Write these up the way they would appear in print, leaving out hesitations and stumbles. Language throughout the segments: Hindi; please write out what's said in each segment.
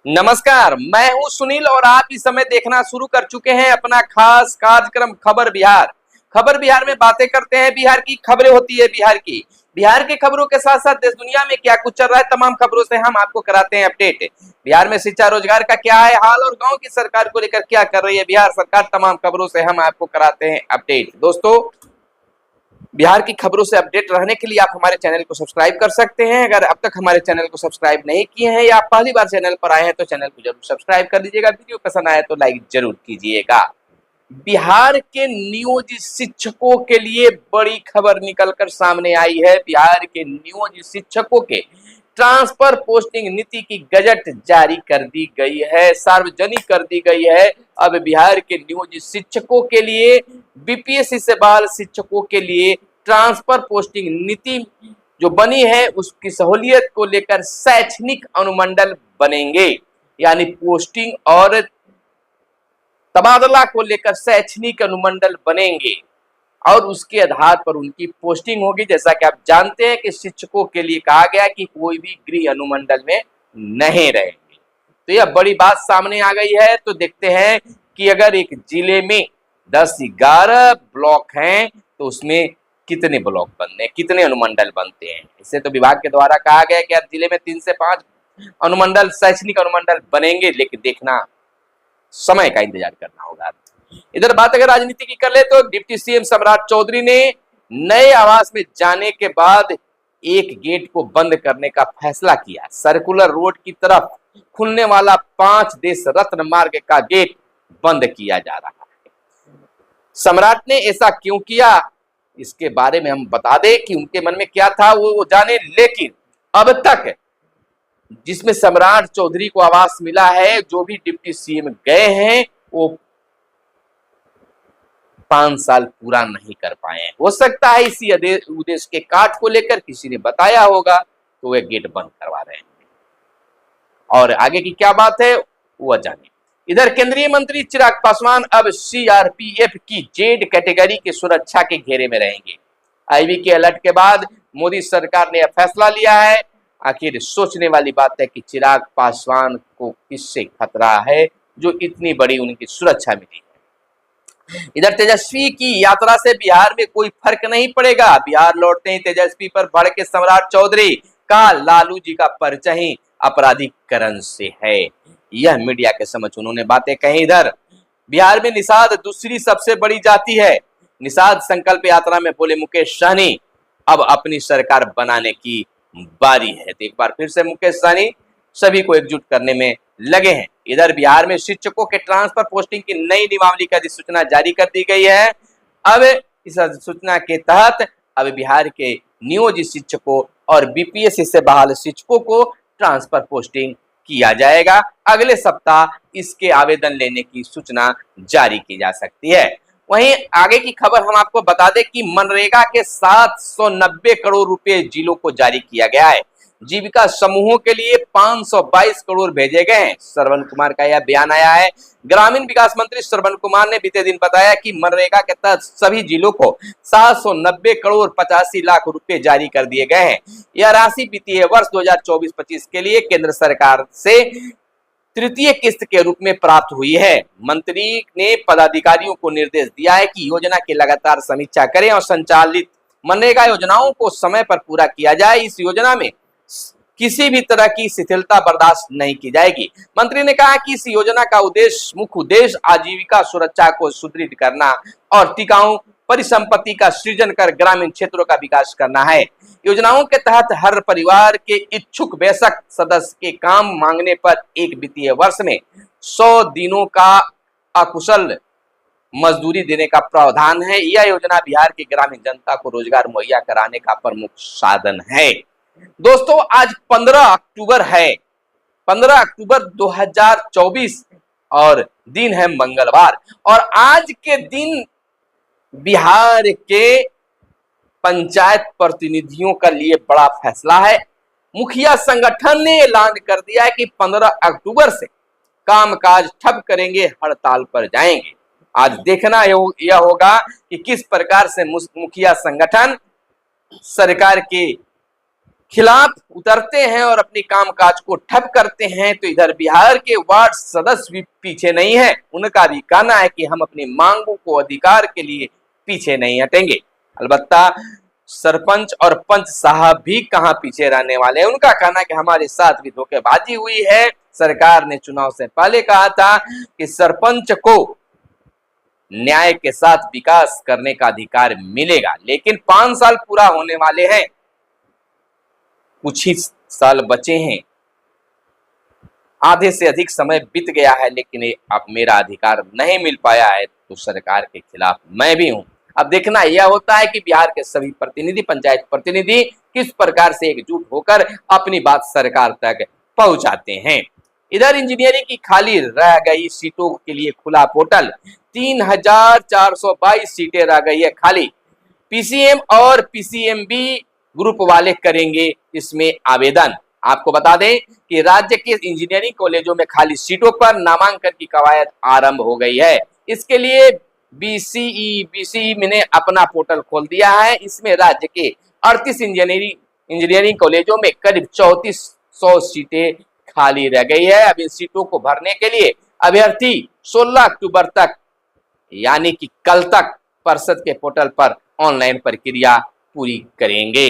नमस्कार, मैं हूं सुनील और आप इस समय देखना शुरू कर चुके हैं अपना खास कार्यक्रम खबर बिहार। खबर बिहार में बातें करते हैं, बिहार की खबरें होती है बिहार की खबरों के साथ साथ देश दुनिया में क्या कुछ चल रहा है तमाम खबरों से हम आपको कराते हैं अपडेट। बिहार में शिक्षा रोजगार का क्या है हाल और गांव की सरकार को लेकर क्या कर रही है बिहार सरकार, तमाम खबरों से हम आपको कराते हैं अपडेट। दोस्तों, बिहार की खबरों से अपडेट रहने के लिए आप हमारे चैनल को सब्सक्राइब कर सकते हैं। अगर अब तक हमारे चैनल को सब्सक्राइब नहीं किए हैं या आप पहली बार चैनल पर आए हैं तो चैनल को जरूर सब्सक्राइब कर दीजिएगा। वीडियो पसंद आए तो लाइक जरूर कीजिएगा। बिहार के नियोजित शिक्षकों के लिए बड़ी खबर निकलकर सामने आई है। बिहार के नियोजित शिक्षकों के ट्रांसफर पोस्टिंग नीति की गजट जारी कर दी गई है, सार्वजनिक कर दी गई है। अब बिहार के नियोजित शिक्षकों के लिए, बीपीएससी से बहाल शिक्षकों के लिए ट्रांसफर पोस्टिंग नीति जो बनी है उसकी सहूलियत को लेकर शैक्षणिक अनुमंडल बनेंगे, यानी पोस्टिंग और तबादला को लेकर शैक्षणिक अनुमंडल बनेंगे और उसके आधार पर उनकी पोस्टिंग होगी। जैसा कि आप जानते हैं कि शिक्षकों के लिए कहा गया कि कोई भी गृह अनुमंडल में नहीं रहेंगे। तो यह बड़ी बात सामने आ गई है। तो देखते हैं कि अगर एक जिले में 10-11 ब्लॉक हैं तो उसमें कितने ब्लॉक बनते हैं, कितने अनुमंडल बनते हैं। इससे तो विभाग के द्वारा कहा गया कि हर जिले में 3 से 5 अनुमंडल, शैक्षणिक अनुमंडल बनेंगे, लेकिन देखना समय का इंतजार करना होगा। इधर बात अगर राजनीति की कर ले तो डिप्टी सीएम सम्राट चौधरी ने नए आवास में जाने के बाद एक गेट को बंद करने का फैसला किया। सर्कुलर रोड की तरफ खुलने वाला 5 देश रत्न मार्ग का गेट बंद किया जा रहा है। सम्राट ने ऐसा क्यों किया, इसके बारे में हम बता दें कि उनके मन में क्या था वो जाने। लेकिन अब तक जिसमें सम्राट चौधरी को आवास मिला है, जो भी डिप्टी सीएम गए हैं वो 5 साल पूरा नहीं कर पाए हैं। हो सकता है इसी उद्देश्य के काट को लेकर किसी ने बताया होगा तो वे गेट बंद करवा रहे हैं। और आगे की क्या बात है वो जानिए। इधर केंद्रीय मंत्री चिराग पासवान अब सीआरपीएफ की जेड कैटेगरी की सुरक्षा के घेरे में रहेंगे। आईबी के अलर्ट के बाद मोदी सरकार ने यह फैसला लिया है। आखिर सोचने वाली बात है कि चिराग पासवान को किससे खतरा है जो इतनी बड़ी उनकी सुरक्षा मिली है। इधर तेजस्वी की यात्रा से बिहार में कोई फर्क नहीं पड़ेगा। बिहार लौटते ही तेजस्वी पर भड़के सम्राट चौधरी का लालू जी का परिचय ही अपराधीकरण से है, यह मीडिया के समक्ष उन्होंने बातें कही। इधर बिहार में निषाद दूसरी सबसे बड़ी जाति है। निषाद संकल्प यात्रा में बोले मुकेश सहनी अब अपनी सरकार बनाने की बारी है। तो एक बार फिर से मुकेश सहनी सभी को एकजुट करने में लगे हैं। इधर बिहार में शिक्षकों के ट्रांसफर पोस्टिंग की नई नियमावली का अधिसूचना जारी कर दी गई है। अब इस अधिसूचना के तहत अब बिहार के नियोजित शिक्षकों और बीपीएससी से बहाल शिक्षकों को ट्रांसफर पोस्टिंग किया जाएगा। अगले सप्ताह इसके आवेदन लेने की सूचना जारी की जा सकती है। वहीं आगे की खबर हम आपको बता दें कि मनरेगा के 790 करोड़ रुपए जिलों को जारी किया गया है। जीविका समूहों के लिए 522 करोड़ भेजे गए हैं। श्रवण कुमार का यह बयान आया है। ग्रामीण विकास मंत्री श्रवण कुमार ने बीते दिन बताया कि मनरेगा के तहत सभी जिलों को 790 करोड़ 85 लाख रुपए जारी कर दिए गए हैं। यह राशि वित्तीय वर्ष 2024-25 के लिए केंद्र सरकार से तृतीय किस्त के रूप में प्राप्त हुई है। मंत्री ने पदाधिकारियों को निर्देश दिया है कि योजना की लगातार समीक्षा करें और संचालित मनरेगा योजनाओं को समय पर पूरा किया जाए। इस योजना में किसी भी तरह की शिथिलता बर्दाश्त नहीं की जाएगी। मंत्री ने कहा कि इस योजना का मुख्य उद्देश्य आजीविका सुरक्षा को सुदृढ़ करना और टिकाऊ परिसंपत्ति का सृजन कर ग्रामीण क्षेत्रों का विकास करना है। योजनाओं के तहत हर परिवार के इच्छुक वयस्क सदस्य के काम मांगने पर एक वित्तीय वर्ष में 100 दिनों का अकुशल मजदूरी देने का प्रावधान है। यह योजना बिहार की ग्रामीण जनता को रोजगार मुहैया कराने का प्रमुख साधन है। दोस्तों, आज 15 अक्टूबर है, 15 अक्टूबर 2024 और दिन है मंगलवार। और आज के दिन बिहार के पंचायत प्रतिनिधियों का लिए बड़ा फैसला है। मुखिया संगठन ने ऐलान कर दिया है कि 15 अक्टूबर से कामकाज ठप करेंगे, हड़ताल पर जाएंगे। आज देखना यह होगा कि किस प्रकार से मुखिया संगठन सरकार के खिलाफ उतरते हैं और अपनी कामकाज को ठप करते हैं, तो इधर बिहार के वार्ड सदस्य भी पीछे नहीं है। उनका भी कहना है कि हम अपनी मांगों को अधिकार के लिए पीछे नहीं हटेंगे। अलबत्ता सरपंच और पंच साहब भी कहां पीछे रहने वाले हैं। उनका कहना है कि हमारे साथ भी धोखेबाजी हुई है। सरकार ने चुनाव से पहले कहा था कि सरपंच को न्याय के साथ विकास करने का अधिकार मिलेगा, लेकिन 5 साल पूरा होने वाले हैं, कुछ ही साल बचे हैं, आधे से अधिक समय बीत गया है, लेकिन अब मेरा अधिकार नहीं मिल पाया है, तो सरकार के खिलाफ मैं भी हूं। अब देखना यह होता है कि बिहार के सभी प्रतिनिधि, पंचायत प्रतिनिधि किस प्रकार से एकजुट होकर अपनी बात सरकार तक पहुंचाते हैं। इधर इंजीनियरिंग की खाली रह गई सीटों के लिए खुला पोर्टल, 3422 सीटें रह गई है खाली। पीसीएम और पीसीएमबी ग्रुप वाले करेंगे इसमें आवेदन। आपको बता दें कि राज्य के इंजीनियरिंग कॉलेजों में खाली सीटों पर नामांकन की कवायद आरंभ हो गई है। इसके लिए बीसीई ने अपना पोर्टल खोल दिया है। इसमें राज्य के 38 इंजीनियरिंग कॉलेजों में करीब 3400 सीटें खाली रह गई है। अब इन सीटों को भरने के लिए अभ्यर्थी 16 अक्टूबर तक यानी कि कल तक परिषद के पोर्टल पर ऑनलाइन प्रक्रिया पूरी करेंगे।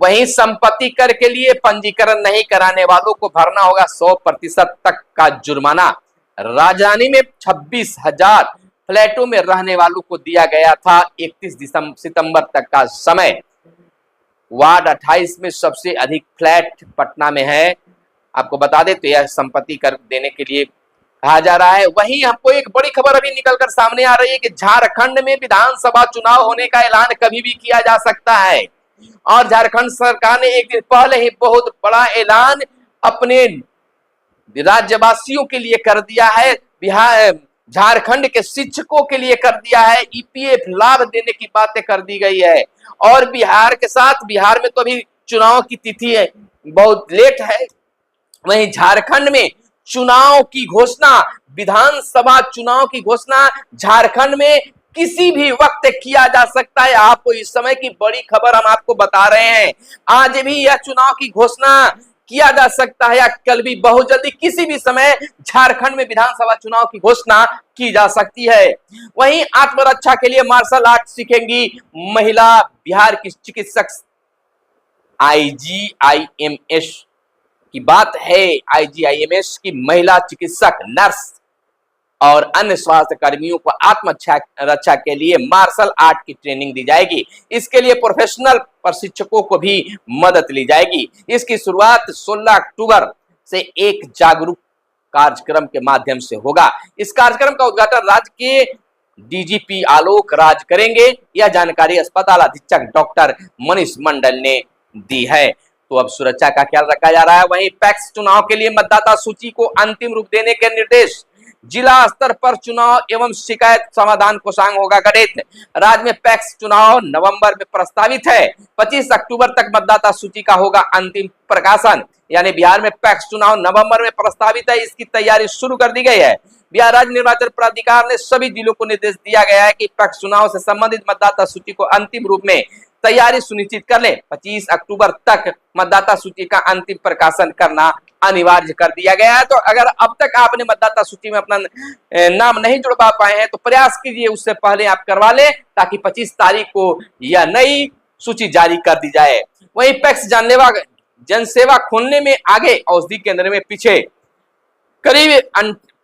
वहीं संपत्ति कर के लिए पंजीकरण नहीं कराने वालों को भरना होगा 100% तक का जुर्माना। राजधानी में 26,000 फ्लैटों में रहने वालों को दिया गया था 31 सितंबर तक का समय। वार्ड 28 में सबसे अधिक फ्लैट पटना में है। आपको बता दें तो यह संपत्ति कर देने के लिए कहा जा रहा है। वहीं हमको एक बड़ी खबर अभी निकलकर सामने आ रही है कि झारखंड में विधानसभा चुनाव होने का ऐलान कभी भी किया जा सकता है, और झारखंड सरकार ने एक दिन पहले ही बहुत बड़ा ऐलान अपने राज्यवासियों के लिए कर दिया है। बिहार झारखंड के शिक्षकों के लिए कर दिया है। ईपीएफ लाभ देने की बातें कर दी गई है। और बिहार के साथ बिहार में तो अभी चुनाव की तिथि है, बहुत लेट है। वहीं झारखंड में चुनाव की घोषणा, विधानसभा चुनाव की घोषणा झारखंड में किसी भी वक्त किया जा सकता है। आपको इस समय की बड़ी खबर हम आपको बता रहे हैं। आज भी यह चुनाव की घोषणा किया जा सकता है या कल भी, बहुत जल्दी किसी भी समय झारखंड में विधानसभा चुनाव की घोषणा की जा सकती है। वहीं आत्मरक्षा के लिए मार्शल आर्ट सीखेंगी महिला बिहार की चिकित्सक। आईजीआईएमएस की बात है। आईजीआईएमएस की महिला चिकित्सक, नर्स और अन्य स्वास्थ्य कर्मियों को आत्मरक्षा के लिए मार्शल आर्ट की ट्रेनिंग दी जाएगी। इसके लिए प्रोफेशनल प्रशिक्षकों को भी मदद ली जाएगी। इसकी शुरुआत 16 अक्टूबर से एक जागरूक कार्यक्रम के माध्यम से होगा। इस कार्यक्रम का उद्घाटन राज्य के डीजीपी आलोक राज करेंगे। यह जानकारी अस्पताल अधीक्षक डॉक्टर मनीष मंडल ने दी है। तो अब सुरक्षा का ख्याल रखा जा रहा है। वहीं पैक्स चुनाव के लिए मतदाता सूची को अंतिम रूप देने के निर्देश। जिला स्तर पर चुनाव एवं शिकायत समाधान कोषांग होगा गठित। राज्य में पैक्स चुनाव नवंबर में प्रस्तावित है। 25 अक्टूबर तक मतदाता सूची का होगा अंतिम प्रकाशन। यानी बिहार में पैक्स चुनाव नवंबर में प्रस्तावित है। इसकी तैयारी शुरू कर दी गई है। बिहार राज्य निर्वाचन प्राधिकार ने सभी जिलों को निर्देश दिया गया है कि पैक्स चुनाव से संबंधित मतदाता सूची को अंतिम रूप में तैयारी सुनिश्चित कर ले। 25 अक्टूबर तक मतदाता सूची का अंतिम प्रकाशन करना अनिवार्य कर दिया गया है। तो अगर अब तक आपने मतदाता सूची में अपना नाम नहीं जुड़वा पाए हैं तो प्रयास कीजिए, उससे पहले आप करवा लें, ताकि 25 तारीख को यह नई सूची जारी कर दी जाए। वहीं पैक्स जानलेवा जनसेवा खोलने में आगे, औषधि केंद्र में पीछे। करीब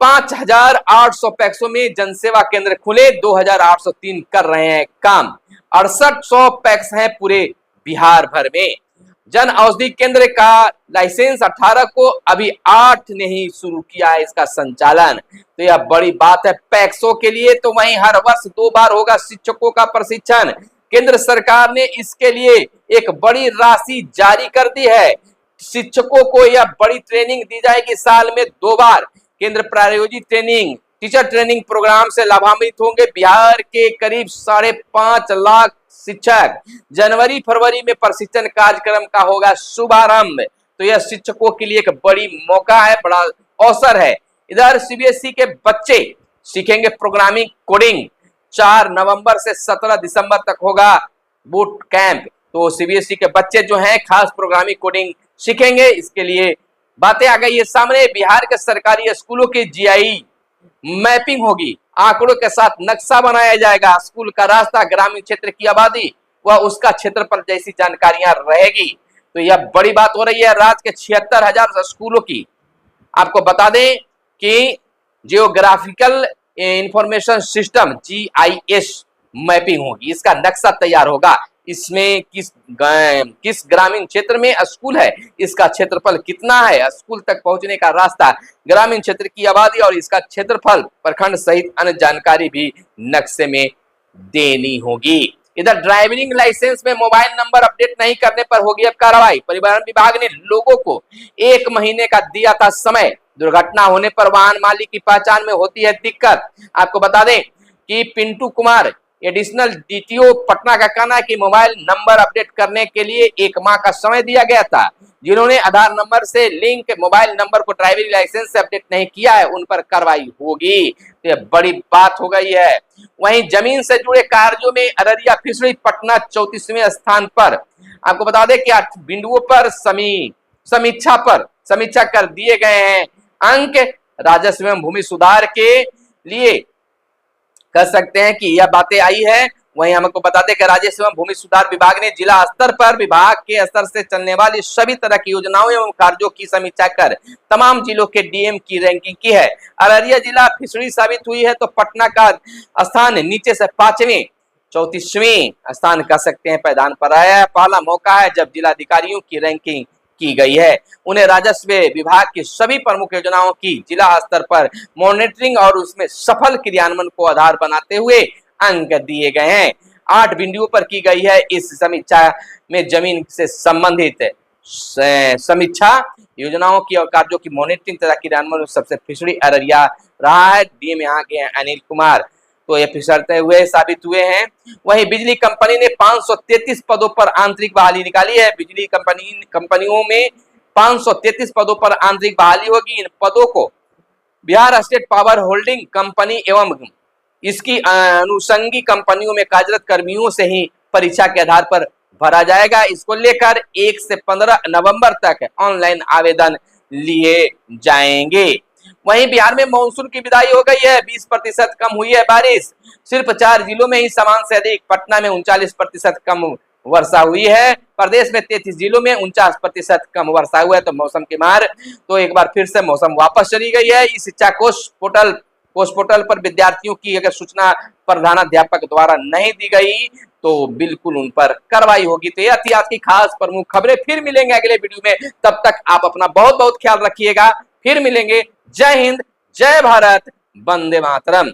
5800 पैक्सों में जनसेवा केंद्र खुले, 2803 कर रहे हैं काम। 6800 पैक्स हैं पूरे बिहार भर में। जन औषधि केंद्र का लाइसेंस 18 को, अभी 8 ने ही शुरू किया है इसका संचालन। तो यह बड़ी बात है पैक्सों के लिए। तो वहीं हर वर्ष 2 बार होगा शिक्षकों का प्रशिक्षण। केंद्र सरकार ने इसके लिए एक बड़ी राशि जारी कर दी है। शिक्षकों को यह बड़ी ट्रेनिंग दी जाएगी साल में 2 बार। केंद्र प्रायोजित ट्रेनिंग, टीचर ट्रेनिंग प्रोग्राम से लाभान्वित होंगे बिहार के करीब 5.5 लाख शिक्षक। जनवरी फरवरी में प्रशिक्षण कार्यक्रम का होगा शुभारंभ। तो यह शिक्षकों के लिए एक बड़ी मौका है, बड़ा अवसर है। इधर सीबीएसई के बच्चे सीखेंगे प्रोग्रामिंग, कोडिंग। 4 नवंबर से 17 दिसंबर तक होगा बूट कैंप। तो सीबीएसई के बच्चे जो हैं खास प्रोग्रामिंग कोडिंग सीखेंगे। इसके लिए बातें आ गई है सामने। बिहार के सरकारी स्कूलों की जीआई मैपिंग होगी, आंकड़ों के साथ नक्शा बनाया जाएगा। स्कूल का रास्ता, ग्रामीण क्षेत्र की आबादी व उसका क्षेत्रफल जैसी जानकारियां रहेगी। तो यह बड़ी बात हो रही है राज्य के 76,000 स्कूलों की। आपको बता दें कि geographical information system GIS mapping होगी, इसका नक्शा तैयार होगा। इसमें किस ग्रामीण क्षेत्र में स्कूल है, इसका क्षेत्रफल कितना है, स्कूल तक पहुंचने का रास्ता, ग्रामीण क्षेत्र की आबादी और इसका क्षेत्रफल, प्रखंड सहित अन्य जानकारी भी नक्शे में देनी होगी। इधर ड्राइविंग लाइसेंस में मोबाइल नंबर अपडेट नहीं करने पर होगी अब कार्रवाई। परिवहन विभाग ने लोगों को 1 महीने का दिया था समय। दुर्घटना होने पर वाहन मालिक की पहचान में होती है दिक्कत। आपको बता दें कि पिंटू कुमार एडिशनल डीटीओ पटना का कहना है कि मोबाइल नंबर अपडेट करने के लिए 1 माह का समय दिया गया था। जिन्होंने आधार नंबर से लिंक मोबाइल नंबर को ड्राइविंग लाइसेंस से अपडेट नहीं किया है, उन पर कार्रवाई होगी। तो यह बड़ी बात हो गई है। वहीं जमीन से जुड़े कार्यों में अररिया फिशरी पटना 34वें स्थान पर। आपको बता दें कि 8 बिंदुओं पर समीक्षा कर दिए गए हैं अंक। राजस्व एवं भूमि सुधार के लिए कह सकते हैं कि यह बातें आई है। वहीं हमको बता दें कि राजस्व एवं भूमि सुधार विभाग ने जिला स्तर पर विभाग के स्तर से चलने वाली सभी तरह की योजनाओं एवं कार्यों की समीक्षा कर तमाम जिलों के डीएम की रैंकिंग की है। अररिया जिला फिशरी साबित हुई है तो पटना का स्थान नीचे से 5वें 34वें स्थान कह सकते हैं पैदान पर आया है। पहला मौका है जब जिलाधिकारियों की रैंकिंग की गई है। उन्हें राजस्व विभाग की सभी प्रमुख योजनाओं की जिला स्तर पर मॉनिटरिंग और उसमें सफल क्रियान्वयन को आधार बनाते हुए अंक दिए गए हैं। 8 बिंदुओं पर की गई है इस समीक्षा में जमीन से संबंधित समीक्षा, योजनाओं की और कार्यों की मॉनिटरिंग तथा क्रियान्वयन सबसे फिशरी अररिया रहा है। डीएम यहाँ के अनिल कुमार तो ये फिसलते हुए साबित हुए हैं। वहीं बिजली कंपनी ने 533 पदों पर आंतरिक बहाली निकाली है। बिजली कंपनियों में 533 पदों पर आंतरिक बहाली होगी। इन पदों को Bihar state power holding company एवं इसकी अनुषंगी कंपनियों में कार्यरत कर्मियों से ही परीक्षा के आधार पर भरा जाएगा। इसको लेकर 1 से 15 नवंबर तक ऑनलाइन आवेदन लिए जाएंगे। वहीं बिहार में मानसून की विदाई हो गई है। 20% कम हुई है बारिश। सिर्फ 4 जिलों में ही सामान्य से अधिक, पटना में 39% कम वर्षा हुई है। प्रदेश में 33 जिलों में 49% कम वर्षा हुआ है। तो मौसम की मार तो एक बार फिर से मौसम वापस चली गई है। इस शिक्षा कोष पोर्टल पर विद्यार्थियों की अगर सूचना प्रधानाध्यापक द्वारा नहीं दी गई तो बिल्कुल उन पर कार्रवाई होगी। तो यह थी आज की खास प्रमुख खबरें। फिर मिलेंगे अगले वीडियो में, तब तक आप अपना बहुत बहुत ख्याल रखिएगा। फिर मिलेंगे। जय हिंद, जय भारत, वंदे मातरम।